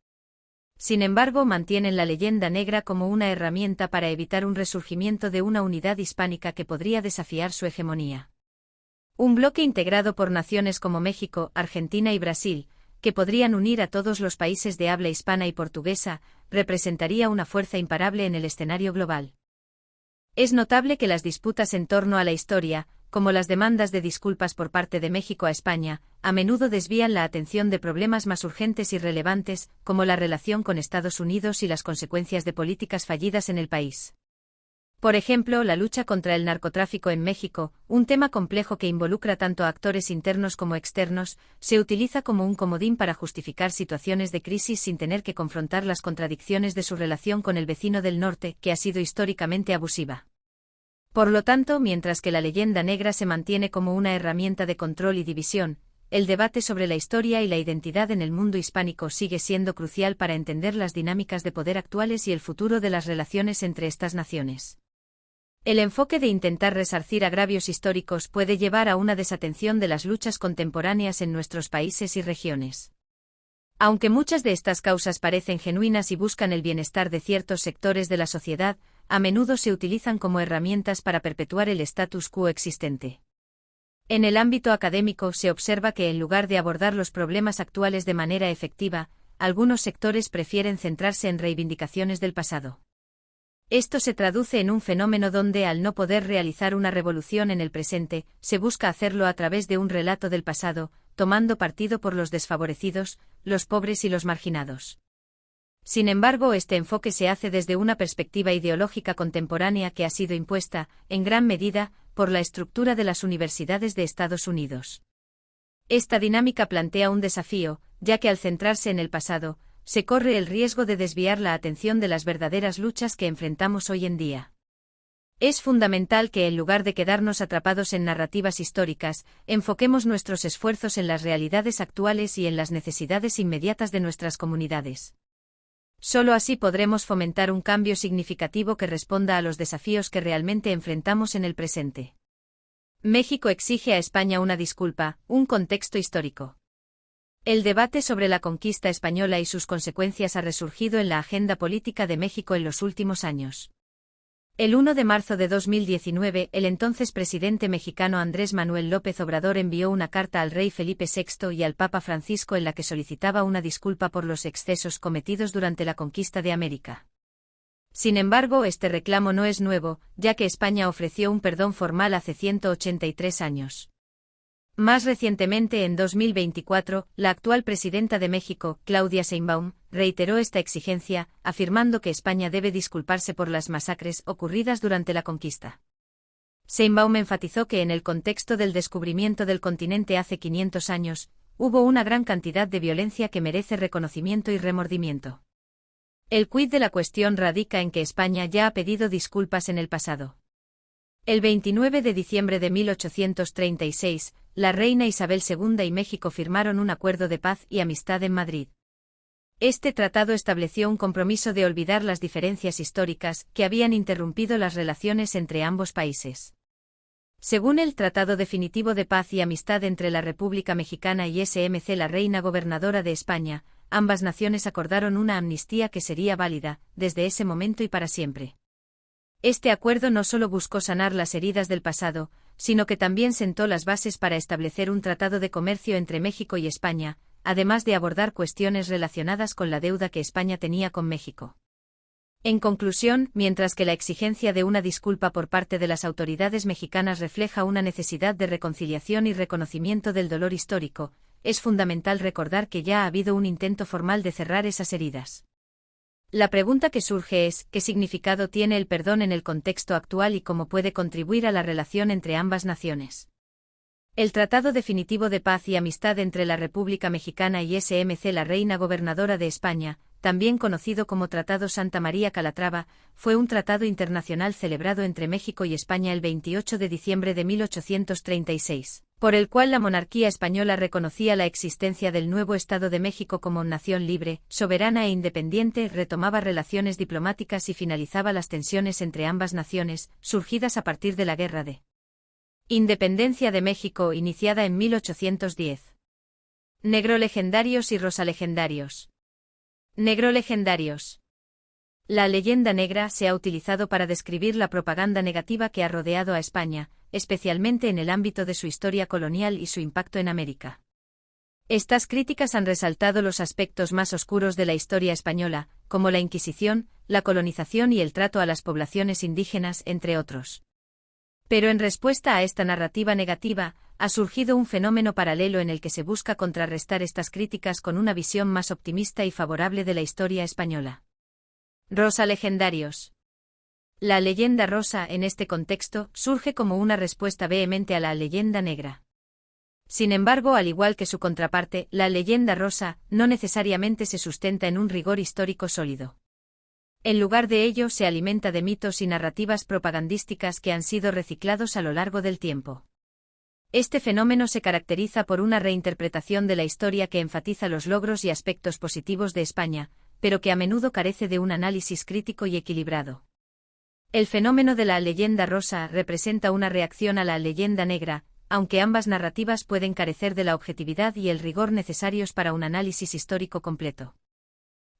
Sin embargo, mantienen la leyenda negra como una herramienta para evitar un resurgimiento de una unidad hispánica que podría desafiar su hegemonía. Un bloque integrado por naciones como México, Argentina y Brasil, que podrían unir a todos los países de habla hispana y portuguesa, representaría una fuerza imparable en el escenario global. Es notable que las disputas en torno a la historia, como las demandas de disculpas por parte de México a España, a menudo desvían la atención de problemas más urgentes y relevantes, como la relación con Estados Unidos y las consecuencias de políticas fallidas en el país. Por ejemplo, la lucha contra el narcotráfico en México, un tema complejo que involucra tanto a actores internos como externos, se utiliza como un comodín para justificar situaciones de crisis sin tener que confrontar las contradicciones de su relación con el vecino del norte, que ha sido históricamente abusiva. Por lo tanto, mientras que la leyenda negra se mantiene como una herramienta de control y división, el debate sobre la historia y la identidad en el mundo hispánico sigue siendo crucial para entender las dinámicas de poder actuales y el futuro de las relaciones entre estas naciones. El enfoque de intentar resarcir agravios históricos puede llevar a una desatención de las luchas contemporáneas en nuestros países y regiones. Aunque muchas de estas causas parecen genuinas y buscan el bienestar de ciertos sectores de la sociedad, a menudo se utilizan como herramientas para perpetuar el status quo existente. En el ámbito académico se observa que en lugar de abordar los problemas actuales de manera efectiva, algunos sectores prefieren centrarse en reivindicaciones del pasado. Esto se traduce en un fenómeno donde, al no poder realizar una revolución en el presente, se busca hacerlo a través de un relato del pasado, tomando partido por los desfavorecidos, los pobres y los marginados. Sin embargo, este enfoque se hace desde una perspectiva ideológica contemporánea que ha sido impuesta, en gran medida, por la estructura de las universidades de Estados Unidos. Esta dinámica plantea un desafío, ya que al centrarse en el pasado, se corre el riesgo de desviar la atención de las verdaderas luchas que enfrentamos hoy en día. Es fundamental que en lugar de quedarnos atrapados en narrativas históricas, enfoquemos nuestros esfuerzos en las realidades actuales y en las necesidades inmediatas de nuestras comunidades. Solo así podremos fomentar un cambio significativo que responda a los desafíos que realmente enfrentamos en el presente. México exige a España una disculpa, un contexto histórico. El debate sobre la conquista española y sus consecuencias ha resurgido en la agenda política de México en los últimos años. El 1 de marzo de 2019, el entonces presidente mexicano Andrés Manuel López Obrador envió una carta al rey Felipe VI y al Papa Francisco en la que solicitaba una disculpa por los excesos cometidos durante la conquista de América. Sin embargo, este reclamo no es nuevo, ya que España ofreció un perdón formal hace 183 años. Más recientemente, en 2024, la actual presidenta de México, Claudia Sheinbaum, reiteró esta exigencia, afirmando que España debe disculparse por las masacres ocurridas durante la conquista. Sheinbaum enfatizó que en el contexto del descubrimiento del continente hace 500 años, hubo una gran cantidad de violencia que merece reconocimiento y remordimiento. El quid de la cuestión radica en que España ya ha pedido disculpas en el pasado. El 29 de diciembre de 1836, la reina Isabel II y México firmaron un acuerdo de paz y amistad en Madrid. Este tratado estableció un compromiso de olvidar las diferencias históricas que habían interrumpido las relaciones entre ambos países. Según el Tratado Definitivo de Paz y Amistad entre la República Mexicana y SMC, la reina gobernadora de España, ambas naciones acordaron una amnistía que sería válida, desde ese momento y para siempre. Este acuerdo no solo buscó sanar las heridas del pasado, sino que también sentó las bases para establecer un tratado de comercio entre México y España, además de abordar cuestiones relacionadas con la deuda que España tenía con México. En conclusión, mientras que la exigencia de una disculpa por parte de las autoridades mexicanas refleja una necesidad de reconciliación y reconocimiento del dolor histórico, es fundamental recordar que ya ha habido un intento formal de cerrar esas heridas. La pregunta que surge es, ¿qué significado tiene el perdón en el contexto actual y cómo puede contribuir a la relación entre ambas naciones? El Tratado Definitivo de Paz y Amistad entre la República Mexicana y SMC, la reina gobernadora de España, también conocido como Tratado Santa María Calatrava, fue un tratado internacional celebrado entre México y España el 28 de diciembre de 1836, por el cual la monarquía española reconocía la existencia del nuevo Estado de México como nación libre, soberana e independiente, retomaba relaciones diplomáticas y finalizaba las tensiones entre ambas naciones, surgidas a partir de la Guerra de Independencia de México, iniciada en 1810. Negro legendarios y rosa legendarios. Negro legendarios. La leyenda negra se ha utilizado para describir la propaganda negativa que ha rodeado a España, especialmente en el ámbito de su historia colonial y su impacto en América. Estas críticas han resaltado los aspectos más oscuros de la historia española, como la Inquisición, la colonización y el trato a las poblaciones indígenas, entre otros. Pero en respuesta a esta narrativa negativa, ha surgido un fenómeno paralelo en el que se busca contrarrestar estas críticas con una visión más optimista y favorable de la historia española. Rosa legendarios. La leyenda rosa, en este contexto, surge como una respuesta vehemente a la leyenda negra. Sin embargo, al igual que su contraparte, la leyenda rosa no necesariamente se sustenta en un rigor histórico sólido. En lugar de ello, se alimenta de mitos y narrativas propagandísticas que han sido reciclados a lo largo del tiempo. Este fenómeno se caracteriza por una reinterpretación de la historia que enfatiza los logros y aspectos positivos de España, pero que a menudo carece de un análisis crítico y equilibrado. El fenómeno de la leyenda rosa representa una reacción a la leyenda negra, aunque ambas narrativas pueden carecer de la objetividad y el rigor necesarios para un análisis histórico completo.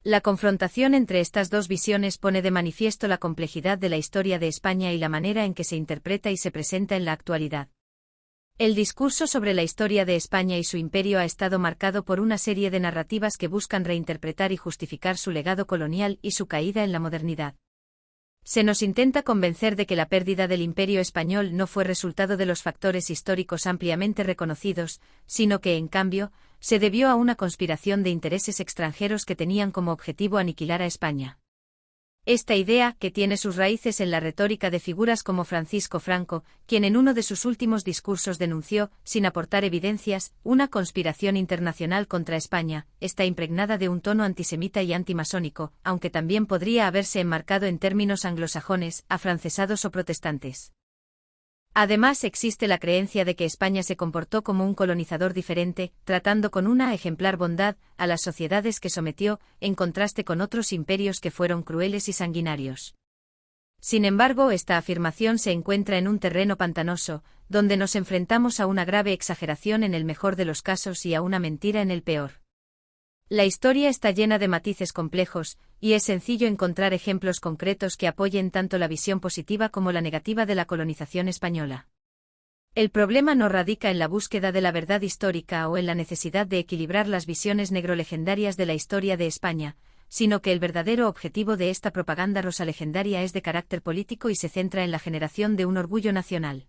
La confrontación entre estas dos visiones pone de manifiesto la complejidad de la historia de España y la manera en que se interpreta y se presenta en la actualidad. El discurso sobre la historia de España y su imperio ha estado marcado por una serie de narrativas que buscan reinterpretar y justificar su legado colonial y su caída en la modernidad. Se nos intenta convencer de que la pérdida del Imperio español no fue resultado de los factores históricos ampliamente reconocidos, sino que, en cambio, se debió a una conspiración de intereses extranjeros que tenían como objetivo aniquilar a España. Esta idea, que tiene sus raíces en la retórica de figuras como Francisco Franco, quien en uno de sus últimos discursos denunció, sin aportar evidencias, una conspiración internacional contra España, está impregnada de un tono antisemita y antimasónico, aunque también podría haberse enmarcado en términos anglosajones, afrancesados o protestantes. Además, existe la creencia de que España se comportó como un colonizador diferente, tratando con una ejemplar bondad a las sociedades que sometió, en contraste con otros imperios que fueron crueles y sanguinarios. Sin embargo, esta afirmación se encuentra en un terreno pantanoso, donde nos enfrentamos a una grave exageración en el mejor de los casos y a una mentira en el peor. La historia está llena de matices complejos, y es sencillo encontrar ejemplos concretos que apoyen tanto la visión positiva como la negativa de la colonización española. El problema no radica en la búsqueda de la verdad histórica o en la necesidad de equilibrar las visiones negrolegendarias de la historia de España, sino que el verdadero objetivo de esta propaganda rosa legendaria es de carácter político y se centra en la generación de un orgullo nacional.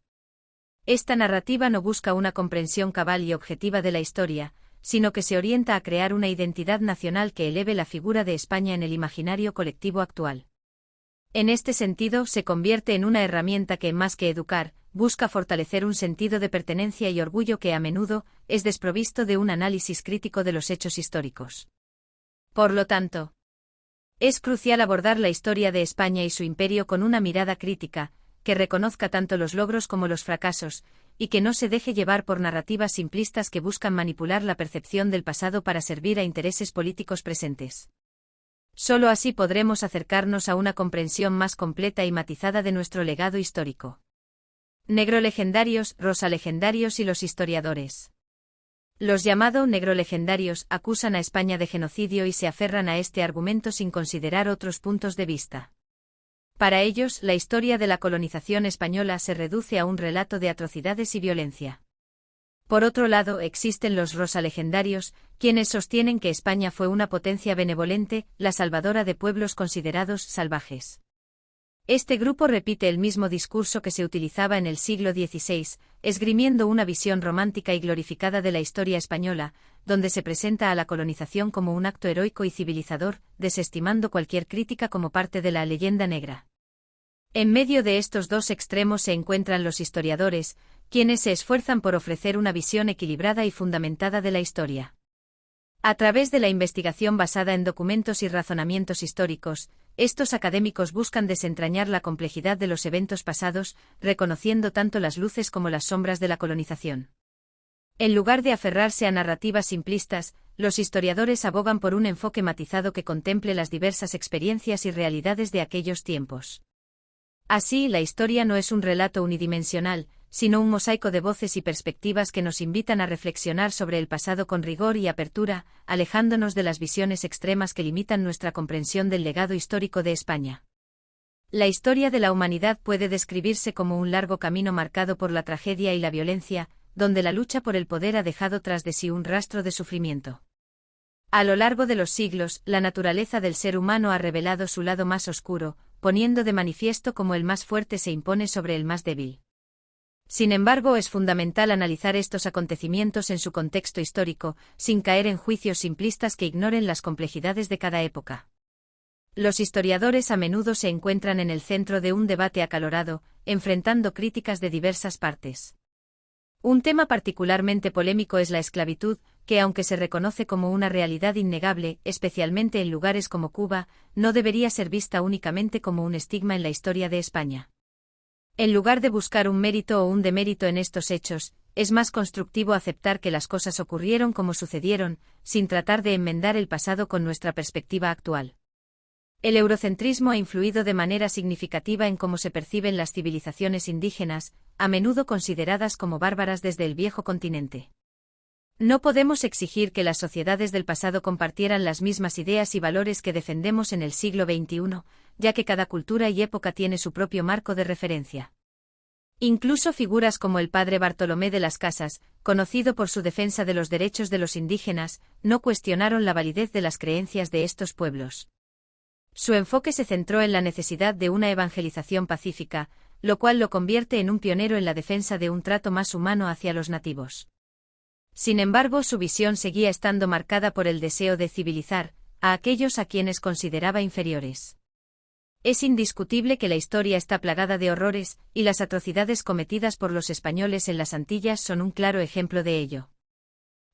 Esta narrativa no busca una comprensión cabal y objetiva de la historia, sino que se orienta a crear una identidad nacional que eleve la figura de España en el imaginario colectivo actual. En este sentido, se convierte en una herramienta que, más que educar, busca fortalecer un sentido de pertenencia y orgullo que a menudo es desprovisto de un análisis crítico de los hechos históricos. Por lo tanto, es crucial abordar la historia de España y su imperio con una mirada crítica, que reconozca tanto los logros como los fracasos, y que no se deje llevar por narrativas simplistas que buscan manipular la percepción del pasado para servir a intereses políticos presentes. Solo así podremos acercarnos a una comprensión más completa y matizada de nuestro legado histórico. Negrolegendarios, rosalegendarios y los historiadores. Los llamados negrolegendarios acusan a España de genocidio y se aferran a este argumento sin considerar otros puntos de vista. Para ellos, la historia de la colonización española se reduce a un relato de atrocidades y violencia. Por otro lado, existen los rosalegendarios, quienes sostienen que España fue una potencia benevolente, la salvadora de pueblos considerados salvajes. Este grupo repite el mismo discurso que se utilizaba en el siglo XVI, esgrimiendo una visión romántica y glorificada de la historia española, donde se presenta a la colonización como un acto heroico y civilizador, desestimando cualquier crítica como parte de la leyenda negra. En medio de estos dos extremos se encuentran los historiadores, quienes se esfuerzan por ofrecer una visión equilibrada y fundamentada de la historia. A través de la investigación basada en documentos y razonamientos históricos, estos académicos buscan desentrañar la complejidad de los eventos pasados, reconociendo tanto las luces como las sombras de la colonización. En lugar de aferrarse a narrativas simplistas, los historiadores abogan por un enfoque matizado que contemple las diversas experiencias y realidades de aquellos tiempos. Así, la historia no es un relato unidimensional, sino un mosaico de voces y perspectivas que nos invitan a reflexionar sobre el pasado con rigor y apertura, alejándonos de las visiones extremas que limitan nuestra comprensión del legado histórico de España. La historia de la humanidad puede describirse como un largo camino marcado por la tragedia y la violencia, donde la lucha por el poder ha dejado tras de sí un rastro de sufrimiento. A lo largo de los siglos, la naturaleza del ser humano ha revelado su lado más oscuro, poniendo de manifiesto cómo el más fuerte se impone sobre el más débil. Sin embargo, es fundamental analizar estos acontecimientos en su contexto histórico, sin caer en juicios simplistas que ignoren las complejidades de cada época. Los historiadores a menudo se encuentran en el centro de un debate acalorado, enfrentando críticas de diversas partes. Un tema particularmente polémico es la esclavitud, que aunque se reconoce como una realidad innegable, especialmente en lugares como Cuba, no debería ser vista únicamente como un estigma en la historia de España. En lugar de buscar un mérito o un demérito en estos hechos, es más constructivo aceptar que las cosas ocurrieron como sucedieron, sin tratar de enmendar el pasado con nuestra perspectiva actual. El eurocentrismo ha influido de manera significativa en cómo se perciben las civilizaciones indígenas, a menudo consideradas como bárbaras desde el viejo continente. No podemos exigir que las sociedades del pasado compartieran las mismas ideas y valores que defendemos en el siglo XXI, ya que cada cultura y época tiene su propio marco de referencia. Incluso figuras como el padre Bartolomé de las Casas, conocido por su defensa de los derechos de los indígenas, no cuestionaron la validez de las creencias de estos pueblos. Su enfoque se centró en la necesidad de una evangelización pacífica, lo cual lo convierte en un pionero en la defensa de un trato más humano hacia los nativos. Sin embargo, su visión seguía estando marcada por el deseo de civilizar a aquellos a quienes consideraba inferiores. Es indiscutible que la historia está plagada de horrores, y las atrocidades cometidas por los españoles en las Antillas son un claro ejemplo de ello.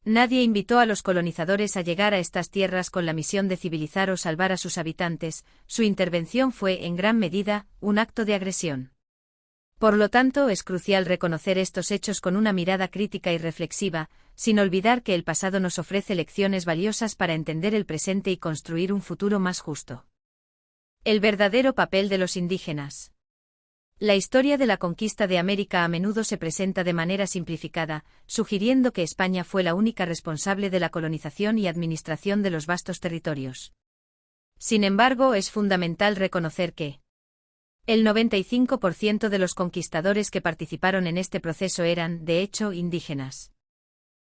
Nadie invitó a los colonizadores a llegar a estas tierras con la misión de civilizar o salvar a sus habitantes, su intervención fue, en gran medida, un acto de agresión. Por lo tanto, es crucial reconocer estos hechos con una mirada crítica y reflexiva, sin olvidar que el pasado nos ofrece lecciones valiosas para entender el presente y construir un futuro más justo. El verdadero papel de los indígenas. La historia de la conquista de América a menudo se presenta de manera simplificada, sugiriendo que España fue la única responsable de la colonización y administración de los vastos territorios. Sin embargo, es fundamental reconocer que el 95% de los conquistadores que participaron en este proceso eran, de hecho, indígenas.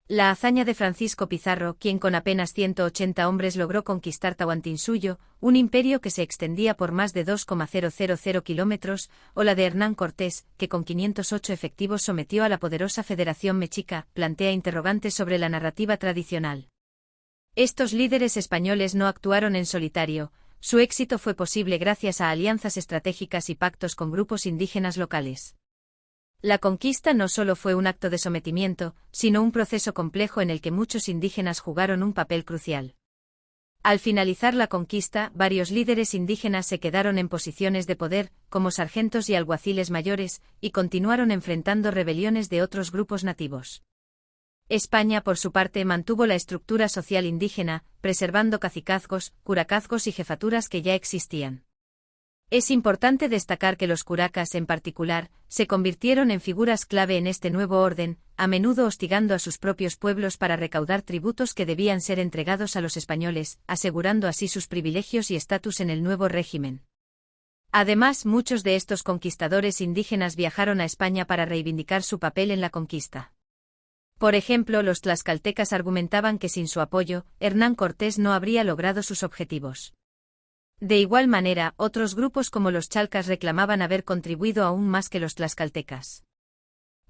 La hazaña de Francisco Pizarro, quien con apenas 180 hombres logró conquistar Tahuantinsuyo, un imperio que se extendía por más de 2,000 kilómetros, o la de Hernán Cortés, que con 508 efectivos sometió a la poderosa Federación Mexica, plantea interrogantes sobre la narrativa tradicional. Estos líderes españoles no actuaron en solitario, su éxito fue posible gracias a alianzas estratégicas y pactos con grupos indígenas locales. La conquista no solo fue un acto de sometimiento, sino un proceso complejo en el que muchos indígenas jugaron un papel crucial. Al finalizar la conquista, varios líderes indígenas se quedaron en posiciones de poder, como sargentos y alguaciles mayores, y continuaron enfrentando rebeliones de otros grupos nativos. España, por su parte, mantuvo la estructura social indígena, preservando cacicazgos, curacazgos y jefaturas que ya existían. Es importante destacar que los curacas, en particular, se convirtieron en figuras clave en este nuevo orden, a menudo hostigando a sus propios pueblos para recaudar tributos que debían ser entregados a los españoles, asegurando así sus privilegios y estatus en el nuevo régimen. Además, muchos de estos conquistadores indígenas viajaron a España para reivindicar su papel en la conquista. Por ejemplo, los tlaxcaltecas argumentaban que sin su apoyo, Hernán Cortés no habría logrado sus objetivos. De igual manera, otros grupos como los chalcas reclamaban haber contribuido aún más que los tlaxcaltecas.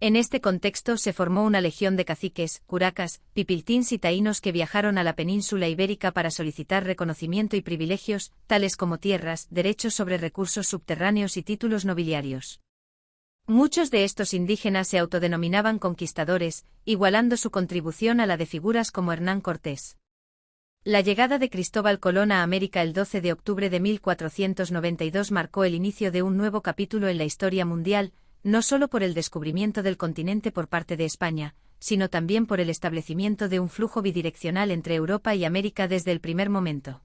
En este contexto se formó una legión de caciques, curacas, pipiltins y taínos que viajaron a la península ibérica para solicitar reconocimiento y privilegios, tales como tierras, derechos sobre recursos subterráneos y títulos nobiliarios. Muchos de estos indígenas se autodenominaban conquistadores, igualando su contribución a la de figuras como Hernán Cortés. La llegada de Cristóbal Colón a América el 12 de octubre de 1492 marcó el inicio de un nuevo capítulo en la historia mundial, no solo por el descubrimiento del continente por parte de España, sino también por el establecimiento de un flujo bidireccional entre Europa y América desde el primer momento.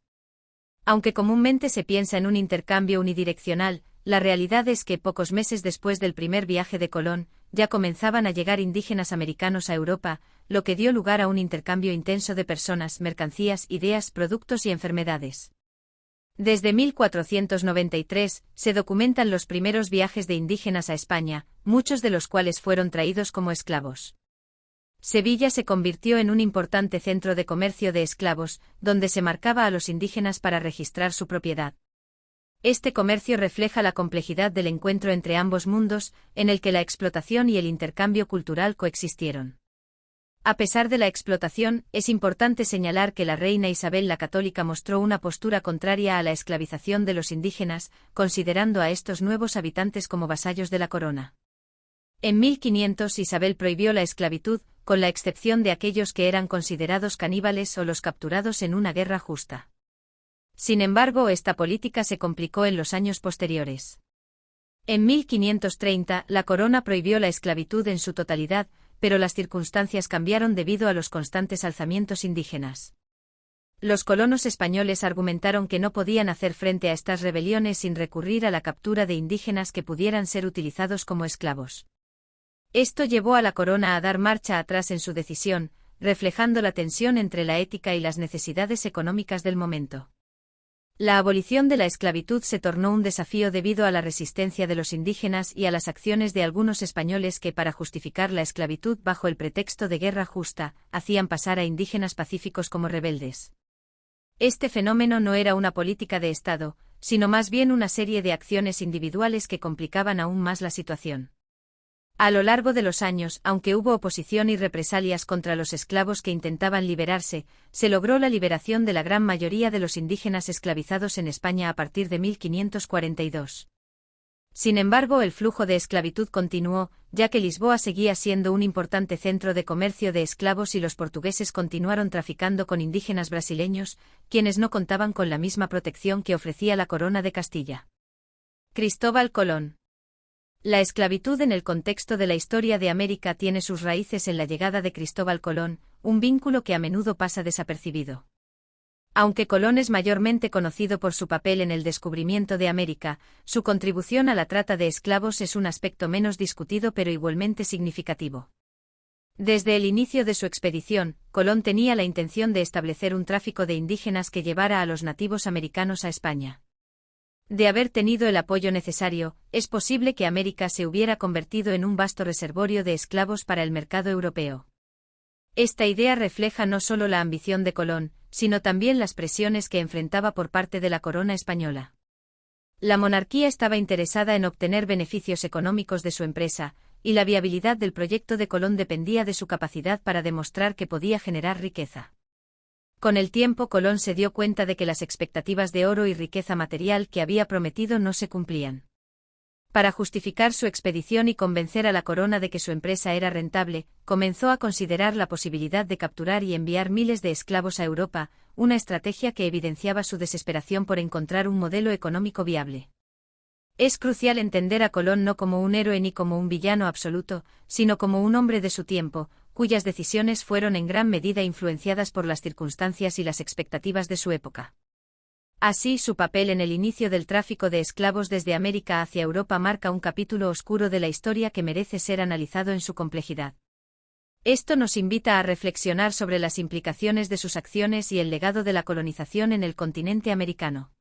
Aunque comúnmente se piensa en un intercambio unidireccional, la realidad es que pocos meses después del primer viaje de Colón, ya comenzaban a llegar indígenas americanos a Europa, lo que dio lugar a un intercambio intenso de personas, mercancías, ideas, productos y enfermedades. Desde 1493, se documentan los primeros viajes de indígenas a España, muchos de los cuales fueron traídos como esclavos. Sevilla se convirtió en un importante centro de comercio de esclavos, donde se marcaba a los indígenas para registrar su propiedad. Este comercio refleja la complejidad del encuentro entre ambos mundos, en el que la explotación y el intercambio cultural coexistieron. A pesar de la explotación, es importante señalar que la reina Isabel la Católica mostró una postura contraria a la esclavización de los indígenas, considerando a estos nuevos habitantes como vasallos de la corona. En 1500 Isabel prohibió la esclavitud, con la excepción de aquellos que eran considerados caníbales o los capturados en una guerra justa. Sin embargo, esta política se complicó en los años posteriores. En 1530, la corona prohibió la esclavitud en su totalidad, pero las circunstancias cambiaron debido a los constantes alzamientos indígenas. Los colonos españoles argumentaron que no podían hacer frente a estas rebeliones sin recurrir a la captura de indígenas que pudieran ser utilizados como esclavos. Esto llevó a la corona a dar marcha atrás en su decisión, reflejando la tensión entre la ética y las necesidades económicas del momento. La abolición de la esclavitud se tornó un desafío debido a la resistencia de los indígenas y a las acciones de algunos españoles que, para justificar la esclavitud bajo el pretexto de guerra justa, hacían pasar a indígenas pacíficos como rebeldes. Este fenómeno no era una política de Estado, sino más bien una serie de acciones individuales que complicaban aún más la situación. A lo largo de los años, aunque hubo oposición y represalias contra los esclavos que intentaban liberarse, se logró la liberación de la gran mayoría de los indígenas esclavizados en España a partir de 1542. Sin embargo, el flujo de esclavitud continuó, ya que Lisboa seguía siendo un importante centro de comercio de esclavos y los portugueses continuaron traficando con indígenas brasileños, quienes no contaban con la misma protección que ofrecía la corona de Castilla. Cristóbal Colón. La esclavitud en el contexto de la historia de América tiene sus raíces en la llegada de Cristóbal Colón, un vínculo que a menudo pasa desapercibido. Aunque Colón es mayormente conocido por su papel en el descubrimiento de América, su contribución a la trata de esclavos es un aspecto menos discutido pero igualmente significativo. Desde el inicio de su expedición, Colón tenía la intención de establecer un tráfico de indígenas que llevara a los nativos americanos a España. De haber tenido el apoyo necesario, es posible que América se hubiera convertido en un vasto reservorio de esclavos para el mercado europeo. Esta idea refleja no solo la ambición de Colón, sino también las presiones que enfrentaba por parte de la corona española. La monarquía estaba interesada en obtener beneficios económicos de su empresa, y la viabilidad del proyecto de Colón dependía de su capacidad para demostrar que podía generar riqueza. Con el tiempo Colón se dio cuenta de que las expectativas de oro y riqueza material que había prometido no se cumplían. Para justificar su expedición y convencer a la corona de que su empresa era rentable, comenzó a considerar la posibilidad de capturar y enviar miles de esclavos a Europa, una estrategia que evidenciaba su desesperación por encontrar un modelo económico viable. Es crucial entender a Colón no como un héroe ni como un villano absoluto, sino como un hombre de su tiempo, cuyas decisiones fueron en gran medida influenciadas por las circunstancias y las expectativas de su época. Así, su papel en el inicio del tráfico de esclavos desde América hacia Europa marca un capítulo oscuro de la historia que merece ser analizado en su complejidad. Esto nos invita a reflexionar sobre las implicaciones de sus acciones y el legado de la colonización en el continente americano.